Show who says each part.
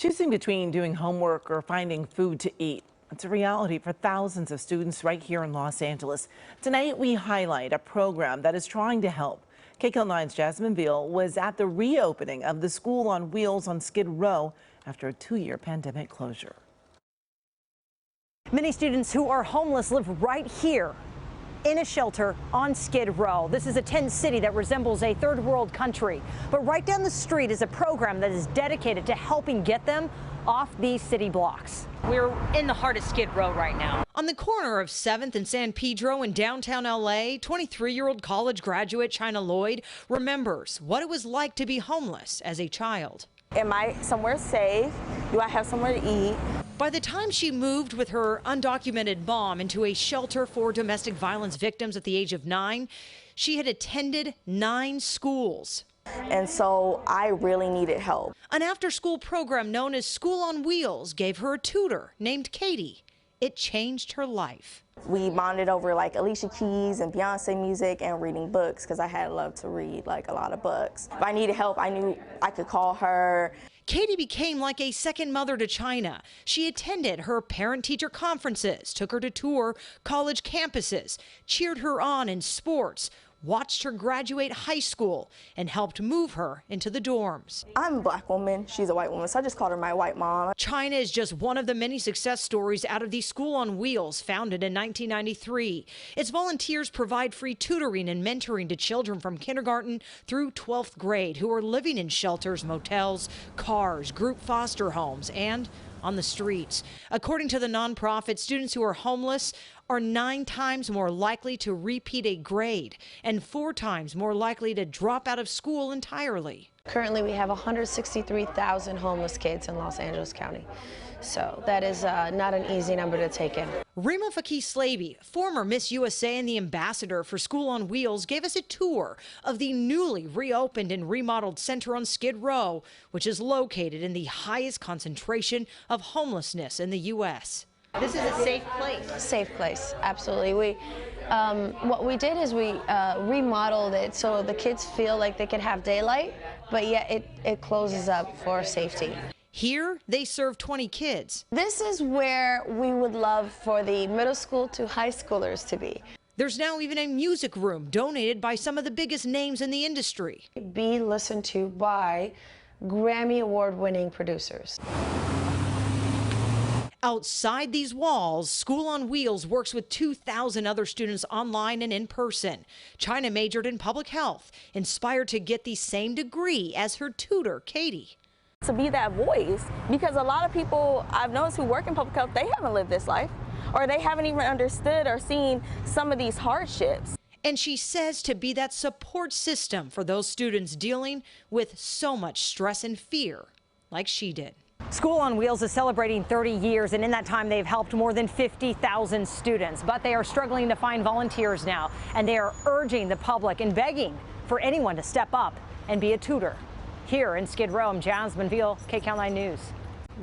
Speaker 1: Choosing between doing homework or finding food to eat. It's a reality for thousands of students right here in Los Angeles. Tonight, we highlight a program that is trying to help. KCAL9's Jasmine Viel was at the reopening of the School on Wheels on Skid Row after a 2-year pandemic closure.
Speaker 2: Many students who are homeless live right here in a shelter on Skid Row. This is a tent city that resembles a third world country. But right down the street is a program that is dedicated to helping get them off these city blocks. We're in the heart of Skid Row right now.
Speaker 3: On the corner of 7th and San Pedro in downtown LA, 23-year-old college graduate China Lloyd remembers what it was like to be homeless as a child.
Speaker 4: Am I somewhere safe? Do I have somewhere to eat?
Speaker 3: By the time she moved with her undocumented mom into a shelter for domestic violence victims at the age of 9, she had attended 9 schools.
Speaker 4: And so I really needed help.
Speaker 3: An after-school program known as School on Wheels gave her a tutor named Katie. It changed her life.
Speaker 4: We bonded over like Alicia Keys and Beyonce music and reading books because I had loved to read like a lot of books. If I needed help, I knew I could call her.
Speaker 3: Katie became like a second mother to China. She attended her parent-teacher conferences, took her to tour college campuses, cheered her on in sports, watched her graduate high school, and helped move her into the dorms.
Speaker 4: I'm a black woman, she's a white woman, so I just called her my white mom.
Speaker 3: China is just one of the many success stories out of the School on Wheels, founded in 1993. Its volunteers provide free tutoring and mentoring to children from kindergarten through 12th grade who are living in shelters, motels, cars, group foster homes, and on the streets. According to the nonprofit, students who are homeless are 9 times more likely to repeat a grade and 4 times more likely to drop out of school entirely.
Speaker 5: Currently, we have 163,000 homeless kids in Los Angeles County. So that is not an easy number to take in.
Speaker 3: Rima Fakih-Slaby, former Miss USA and the ambassador for School on Wheels, gave us a tour of the newly reopened and remodeled center on Skid Row, which is located in the highest concentration of homelessness in the U.S.
Speaker 2: This is a safe place.
Speaker 5: Safe place, absolutely. What we did is we remodeled it so the kids feel like they can have daylight, but yet it closes up for safety.
Speaker 3: Here, they serve 20 kids.
Speaker 5: This is where we would love for the middle school to high schoolers to be.
Speaker 3: There's now even a music room donated by some of the biggest names in the industry.
Speaker 5: Be listened to by Grammy Award-winning producers.
Speaker 3: Outside these walls, School on Wheels works with 2,000 other students online and in person. China majored in public health, inspired to get the same degree as her tutor, Katie.
Speaker 4: To be that voice, because a lot of people I've noticed who work in public health, they haven't lived this life, or they haven't even understood or seen some of these hardships.
Speaker 3: And she says to be that support system for those students dealing with so much stress and fear, like she did.
Speaker 2: School on Wheels is celebrating 30 years, and in that time they've helped more than 50,000 students. But they are struggling to find volunteers now, and they are urging the public and begging for anyone to step up and be a tutor. Here in Skid Row, I'm Jasmine Viel, KCAL9 News.